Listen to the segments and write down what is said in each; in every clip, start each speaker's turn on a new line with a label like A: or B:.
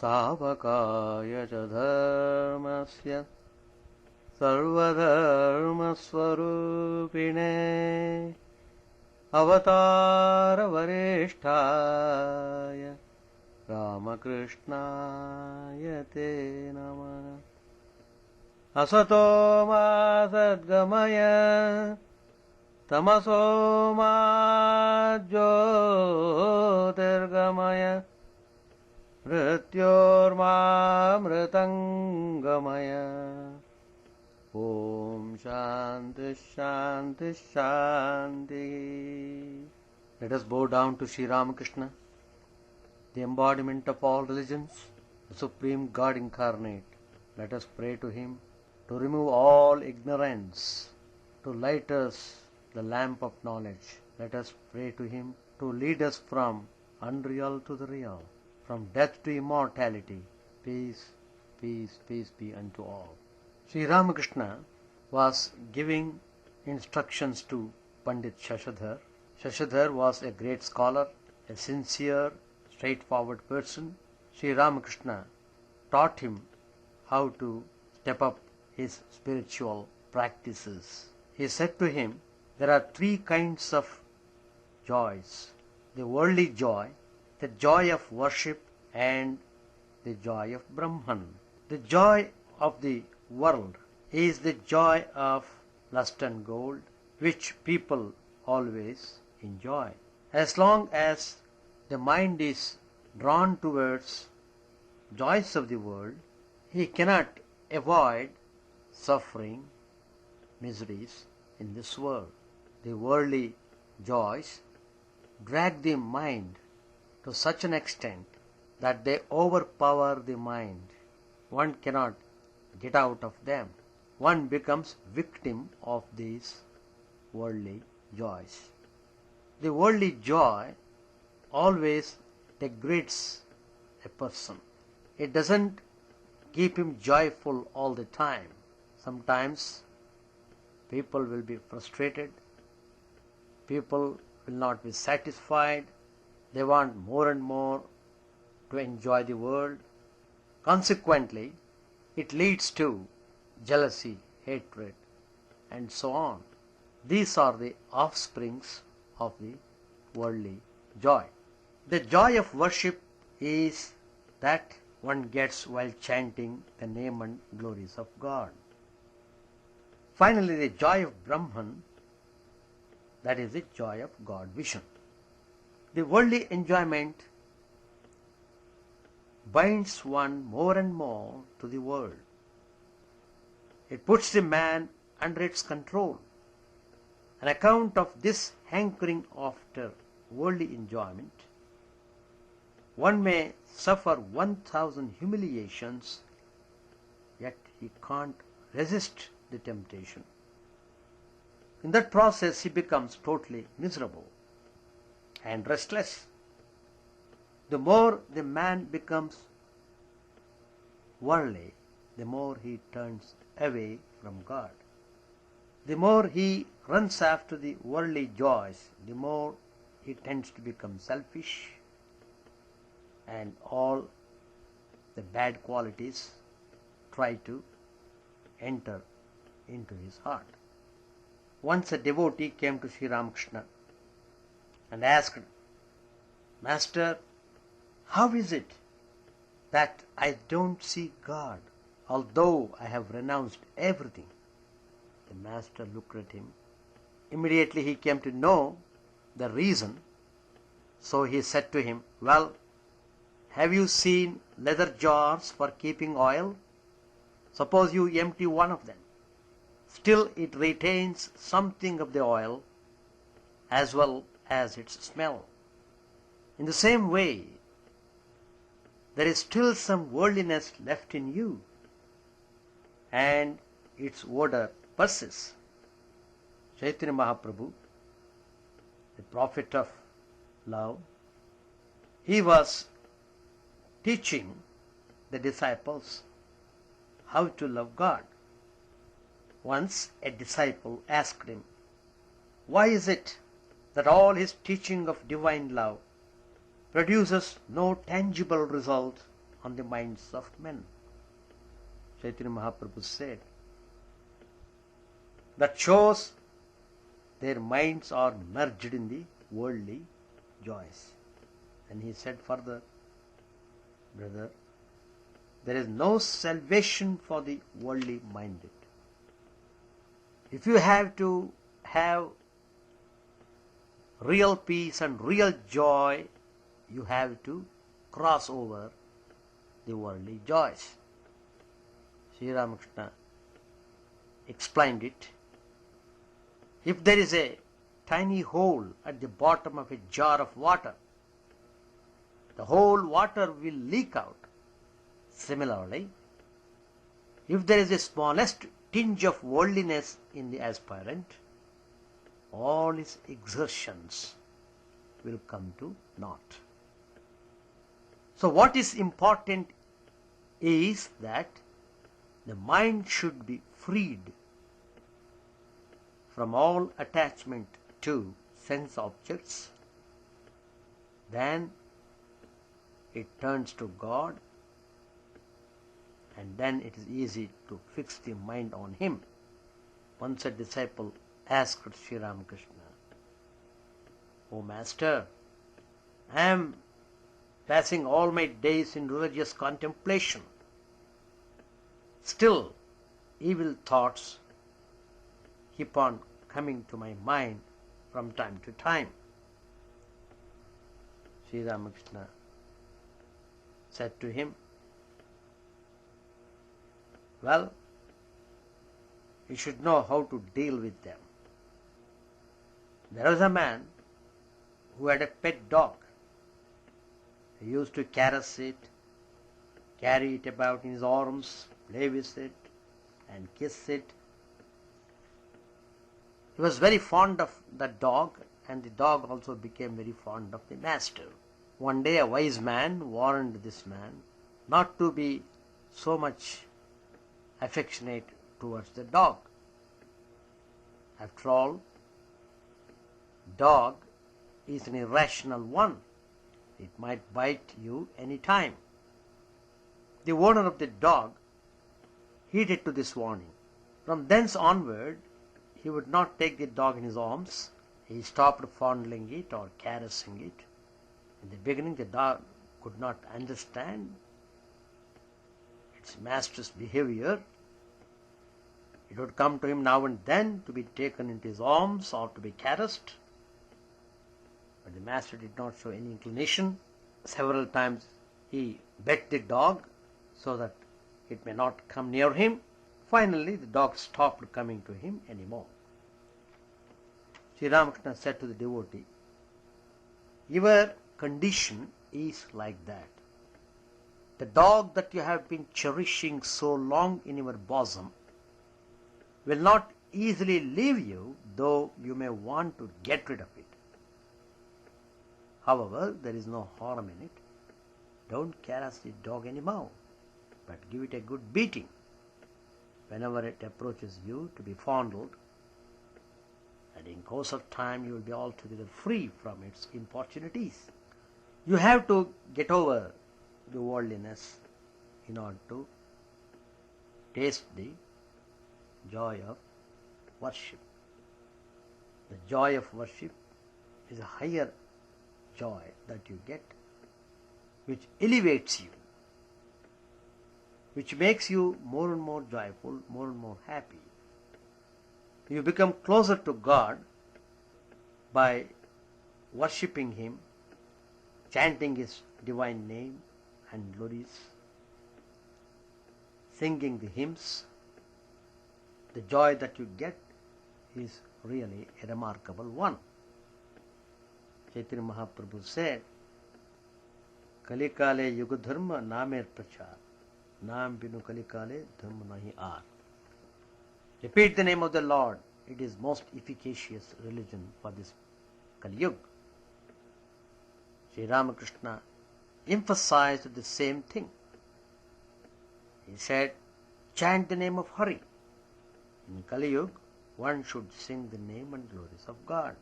A: Savakaya ca dharmasya sarvadharmasvarupine avatara varishtaya Ramakrishna te namah. Asato ma sadgamaya tamaso ma jyotirgamaya mrityorma mritangamaya. Om Shanti Shanti Shanti. Let us bow down to Sri Ramakrishna, the embodiment of all religions, the Supreme God incarnate. Let us pray to Him to remove all ignorance, to light us the lamp of knowledge. Let us pray to Him to lead us from unreal to the real, from death to immortality. Peace, peace, peace be unto all. Sri Ramakrishna was giving instructions to Pandit Shashadhar. Shashadhar was a great scholar, a sincere, straightforward person. Sri Ramakrishna taught him how to step up his spiritual practices. He said to him, there are three kinds of joys: the worldly joy, the joy of worship, and the joy of Brahman. The joy of the world is the joy of lust and gold, which people always enjoy. As long as the mind is drawn towards joys of the world, he cannot avoid suffering, miseries in this world. The worldly joys drag the mind to such an extent that they overpower the mind. One cannot get out of them. One becomes victim of these worldly joys. The worldly joy always degrades a person. It doesn't keep him joyful all the time. Sometimes people will be frustrated. People will not be satisfied. They want more and more to enjoy the world. Consequently, it leads to jealousy, hatred, and so on. These are the offsprings of the worldly joy. The joy of worship is that one gets while chanting the name and glories of God. Finally, the joy of Brahman, that is the joy of God vision. The worldly enjoyment binds one more and more to the world. It puts the man under its control. On account of this hankering after worldly enjoyment, one may suffer 1,000 humiliations, yet he can't resist the temptation. In that process, he becomes totally miserable and restless. The more the man becomes worldly, the more he turns away from God. The more he runs after the worldly joys, the more he tends to become selfish, and all the bad qualities try to enter into his heart. Once a devotee came to Sri Ramakrishna and asked, Master, how is it that I don't see God, although I have renounced everything? The master looked at him. Immediately he came to know the reason. So he said to him, well, have you seen leather jars for keeping oil? Suppose you empty one of them. Still it retains something of the oil as well as its smell. In the same way, there is still some worldliness left in you, and its odor persists. Chaitanya Mahaprabhu, the prophet of love, he was teaching the disciples how to love God. Once a disciple asked him, why is it that all his teaching of divine love produces no tangible result on the minds of men. Chaitanya Mahaprabhu said, that shows their minds are merged in the worldly joys. And he said further, brother, there is no salvation for the worldly minded. If you have to have real peace and real joy, you have to cross over the worldly joys. Sri Ramakrishna explained it. If there is a tiny hole at the bottom of a jar of water, the whole water will leak out. Similarly, if there is the smallest tinge of worldliness in the aspirant, all his exertions will come to naught. So what is important is that the mind should be freed from all attachment to sense objects. Then it turns to God, and then it is easy to fix the mind on Him. Once a disciple asked Sri Ramakrishna, "O Master, I am passing all my days in religious contemplation. Still, evil thoughts keep on coming to my mind from time to time." Sri Ramakrishna said to him, well, you should know how to deal with them. There was a man who had a pet dog. He used to caress it, carry it about in his arms, play with it, and kiss it. He was very fond of that dog, and the dog also became very fond of the master. One day a wise man warned this man not to be so much affectionate towards the dog. After all, dog is an irrational one. It might bite you any time. The owner of the dog heeded to this warning. From thence onward, he would not take the dog in his arms. He stopped fondling it or caressing it. In the beginning, the dog could not understand its master's behavior. It would come to him now and then to be taken into his arms or to be caressed. But the master did not show any inclination. Several times he begged the dog so that it may not come near him. Finally, the dog stopped coming to him anymore. Sri Ramakrishna said to the devotee, your condition is like that. The dog that you have been cherishing so long in your bosom will not easily leave you, though you may want to get rid of it. However, there is no harm in it. Don't caress the dog anymore, but give it a good beating whenever it approaches you to be fondled, and in course of time you will be altogether free from its importunities. You have to get over the worldliness in order to taste the joy of worship. The joy of worship is a higher joy that you get, which elevates you, which makes you more and more joyful, more and more happy. You become closer to God by worshipping Him, chanting His divine name and glories, singing the hymns. The joy that you get is really a remarkable one. Chaitanya Mahaprabhu said, Kalikale yuga dharma namer prachar, naam binu kalikale dharma nahi aar. Repeat the name of the Lord. It is most efficacious religion for this Kali Yuga. Sri Ramakrishna emphasized the same thing. He said, chant the name of Hari. In Kali Yuga, one should sing the name and glories of God.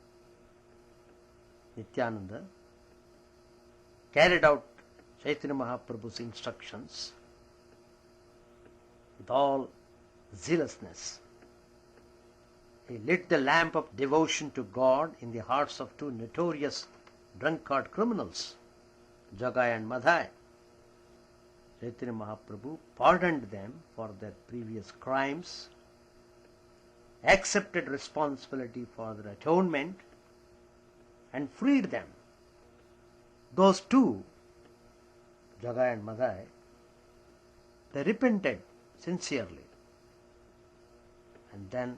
A: Nityananda carried out Chaitanya Mahaprabhu's instructions with all zealousness. He lit the lamp of devotion to God in the hearts of two notorious drunkard criminals, Jagai and Madhai. Chaitanya Mahaprabhu pardoned them for their previous crimes, accepted responsibility for their atonement, and freed them. Those two, Jagai and Madhai, they repented sincerely, and then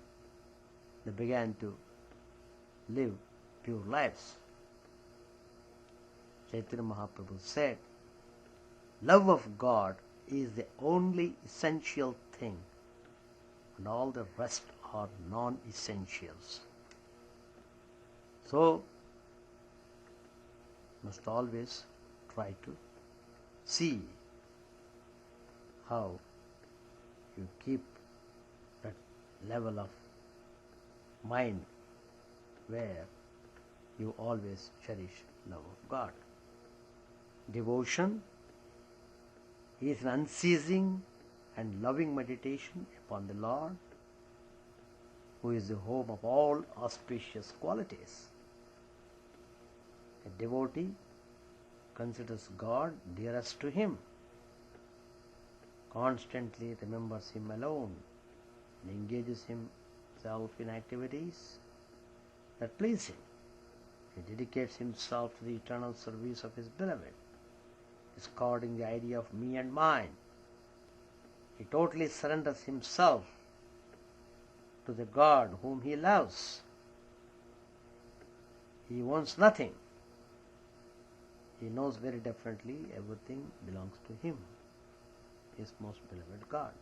A: they began to live pure lives. Chaitanya Mahaprabhu said, love of God is the only essential thing, and all the rest are non-essentials. So, must always try to see how you keep that level of mind where you always cherish love of God. Devotion is an unceasing and loving meditation upon the Lord, who is the home of all auspicious qualities. A devotee considers God dearest to him, constantly remembers Him alone, and engages himself in activities that please Him. He dedicates himself to the eternal service of his beloved, discarding the idea of me and mine. He totally surrenders himself to the God whom he loves. He wants nothing. He knows very definitely everything belongs to him, his most beloved God.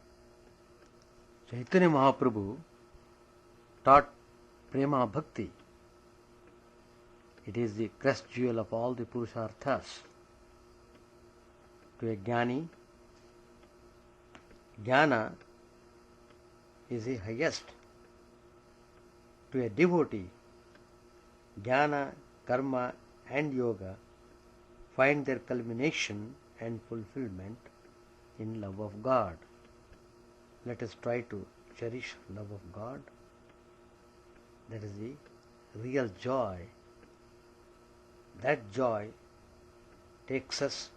A: Chaitanya Mahaprabhu taught Prema Bhakti. It is the crest jewel of all the Purusharthas. To a Jnani, Jnana is the highest. To a devotee, Jnana, Karma and Yoga find their culmination and fulfillment in love of God. Let us try to cherish love of God. That is the real joy. That joy takes us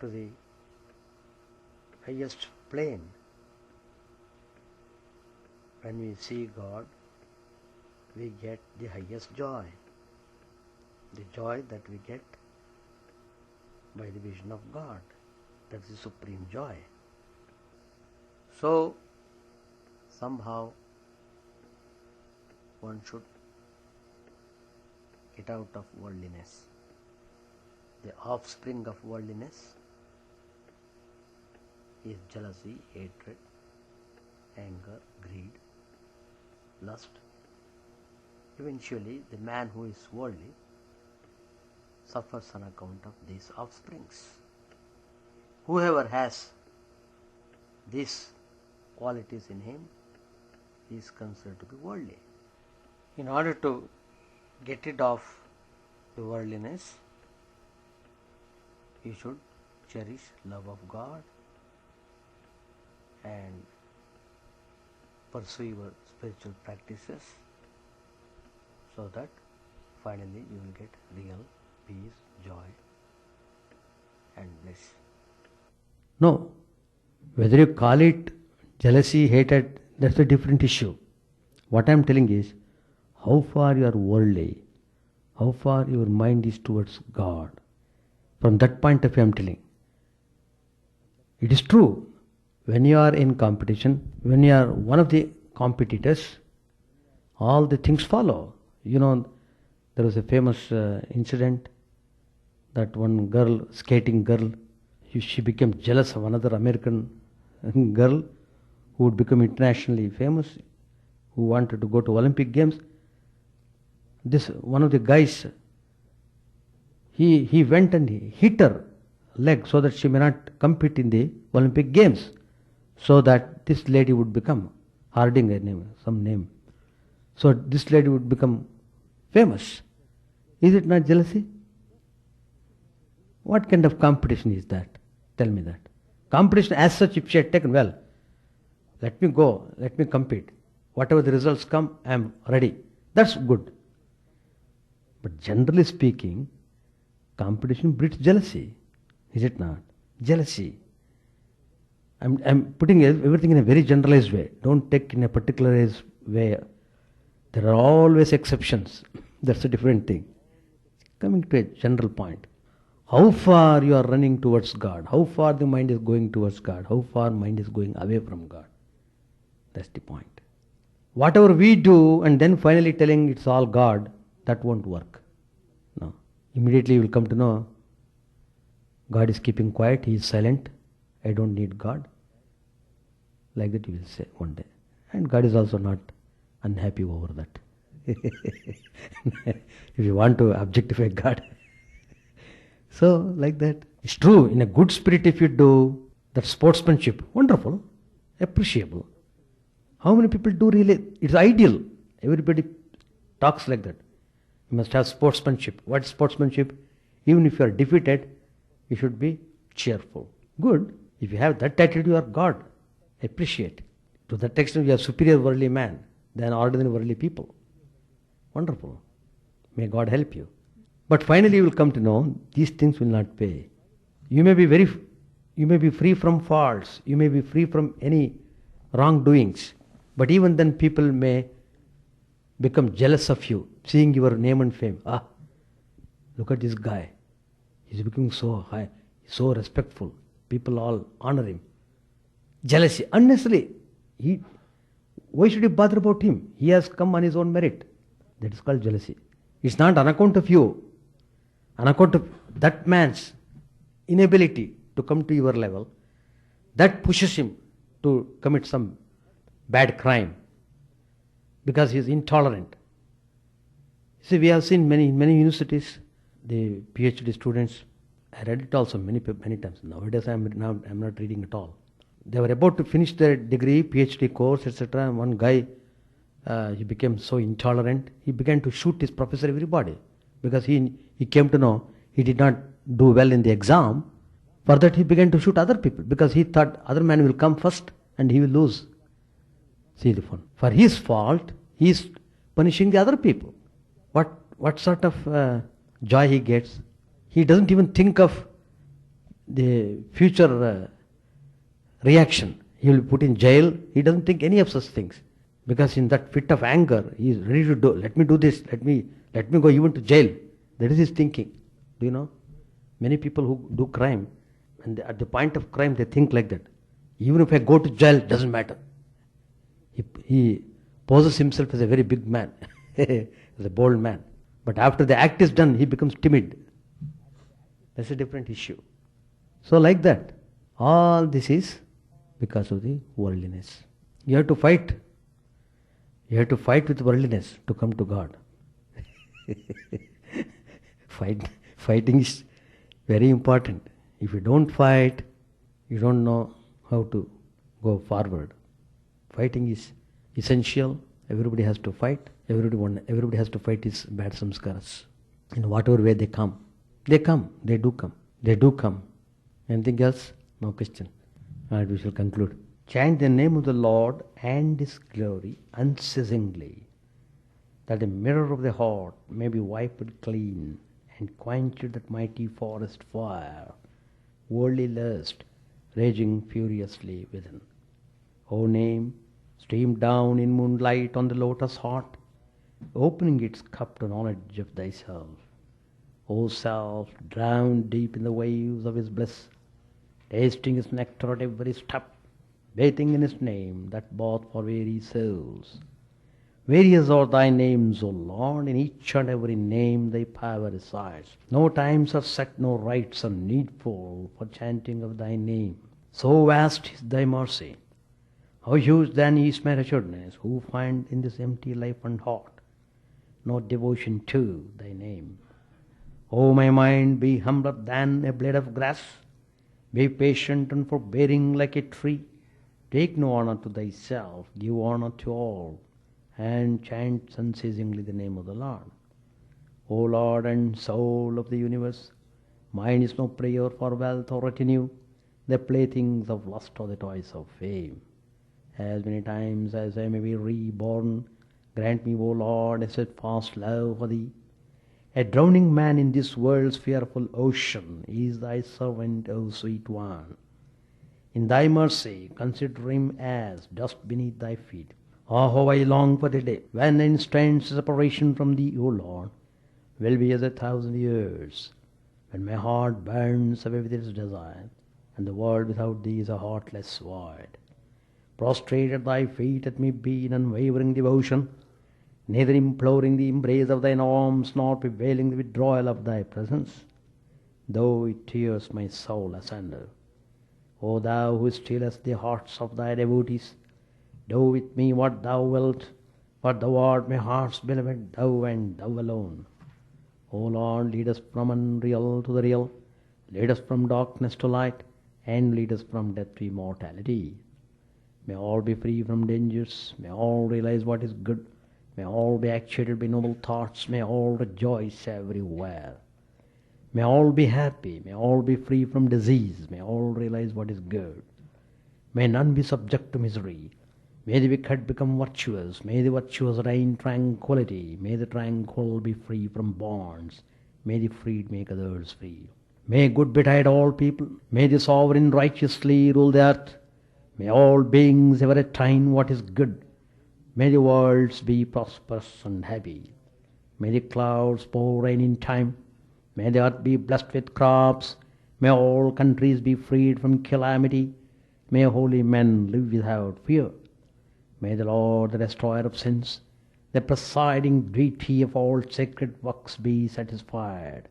A: to the highest plane. When we see God, we get the highest joy. The joy that we get by the vision of God. That's the supreme joy. So, somehow one should get out of worldliness. The offspring of worldliness is jealousy, hatred, anger, greed, lust. Eventually, the man who is worldly suffers on account of these offsprings. Whoever has these qualities in him is considered to be worldly. In order to get rid of the worldliness, you should cherish love of God and pursue your spiritual practices, so that finally you will get real peace, joy and bliss. No, whether you call it jealousy, hatred, that's a different issue. What I am telling is, how far you are worldly, how far your mind is towards God. From that point of view I am telling. It is true, when you are in competition, when you are one of the competitors, all the things follow. You know, there was a famous incident that one girl, skating girl, she became jealous of another American girl who would become internationally famous, who wanted to go to Olympic Games. This one of the guys, he went and he hit her leg so that she may not compete in the Olympic Games, so that this lady would become Harding, a name, some name. So this lady would become famous. Is it not jealousy?
B: What kind of competition is that? Tell me that. Competition as such, if she had taken, well, let me go, let me compete. Whatever the results come, I am ready. That's good. But generally speaking, competition breeds jealousy. Is it not? Jealousy. I'm putting everything in a very generalized way. Don't take in a particularized way. There are always exceptions. That's a different thing. Coming to a general point. How far you are running towards God? How far the mind is going towards God? How far mind is going away from God? That's the point. Whatever we do and then finally telling it's all God, that won't work. No. Immediately you will come to know God is keeping quiet, He is silent, I don't need God. Like that you will say one day. And God is also not unhappy over that. If you want to objectify God. So, like that. It's true, in a good spirit if you do that sportsmanship, wonderful, appreciable. How many people do really? It's ideal. Everybody talks like that. You must have sportsmanship. What is sportsmanship? Even if you are defeated, you should be cheerful. Good. If you have that attitude, you are God. Appreciate. To that extent, you are superior worldly man than ordinary worldly people. Wonderful. May God help you. But finally you will come to know these things will not pay. You may be free from faults. You may be free from any wrongdoings. But even then people may become jealous of you, seeing your name and fame. Ah, look at this guy. He's becoming so high, so respectful. People all honor him. Jealousy, unnecessarily. Why should you bother about him? He has come on his own merit. That is called jealousy. It's not on account of you. On account of that man's inability to come to your level, that pushes him to commit some bad crime because he is intolerant. See, we have seen many universities, the PhD students, I read it also many times. Nowadays I'm not reading at all. They were about to finish their degree, PhD course, etc. And one guy, he became so intolerant, he began to shoot his professor, everybody, because he came to know he did not do well in the exam. For that he began to shoot other people because he thought other man will come first and he will lose. See the fun. For his fault, he is punishing the other people. What sort of joy he gets? He doesn't even think of the future reaction. He will be put in jail. He doesn't think any of such things. Because in that fit of anger, he is ready to do, let me do this, let me go even to jail. That is his thinking. Do you know? Many people who do crime, and at the point of crime, they think like that. Even if I go to jail, doesn't matter. He poses himself as a very big man, as a bold man. But after the act is done, he becomes timid. That's a different issue. So like that, all this is because of the worldliness. You have to fight. You have to fight with worldliness to come to God. Fighting is very important. If you don't fight, you don't know how to go forward. Fighting is essential. Everybody has to fight. Everybody has to fight his bad samskaras. In whatever way they come. They come. They do come. They do come. Anything else? No question. Alright, we shall conclude. Chant the name of the Lord and His glory unceasingly, that the mirror of the heart may be wiped clean and quenched that mighty forest fire, worldly lust raging furiously within. O name, stream down in moonlight on the lotus heart, opening its cup to knowledge of thyself. O self, drowned deep in the waves of His bliss, tasting His nectar at every step, bathing in His name that bought for weary souls. Various are thy names, O Lord, in each and every name thy power resides. No times are set, no rites are needful for chanting of thy name. So vast is thy mercy. How huge then is my wretchedness, who find in this empty life and heart no devotion to thy name. O my mind, be humbler than a blade of grass. Be patient and forbearing like a tree. Take no honor to thyself, give honor to all, and chant unceasingly the name of the Lord. O Lord and soul of the universe, Mine is no prayer for wealth or retinue, the playthings of lust or the toys of fame. As many times as I may be reborn, grant me, O Lord, a steadfast love for thee. A drowning man in this world's fearful ocean is thy servant, O sweet one. In thy mercy, consider him as dust beneath thy feet. Ah, how I long for the day when instant separation from thee, O Lord, will be as 1,000 years, when my heart burns away with its desire, and the world without thee is a heartless void. Prostrate at thy feet let me be in unwavering devotion, neither imploring the embrace of thine arms, nor prevailing the withdrawal of thy presence, though it tears my soul asunder. O thou who stillest the hearts of thy devotees, do with me what thou wilt, for thou art my heart's beloved, thou and thou alone. O Lord, lead us from unreal to the real, lead us from darkness to light, and lead us from death to immortality. May all be free from dangers, may all realize what is good, may all be actuated by noble thoughts, may all rejoice everywhere. May all be happy, may all be free from disease, may all realize what is good. May none be subject to misery. May the wicked become virtuous, may the virtuous reign tranquility, may the tranquil be free from bonds, may the freed make others free. May good betide all people, may the sovereign righteously rule the earth, may all beings ever attain what is good, may the worlds be prosperous and happy, may the clouds pour rain in time, may the earth be blessed with crops, may all countries be freed from calamity, may holy men live without fear. May the Lord, the destroyer of sins, the presiding deity of all sacred works, be satisfied.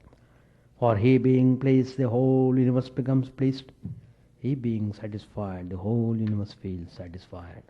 B: For he being pleased, the whole universe becomes pleased. He being satisfied, the whole universe feels satisfied.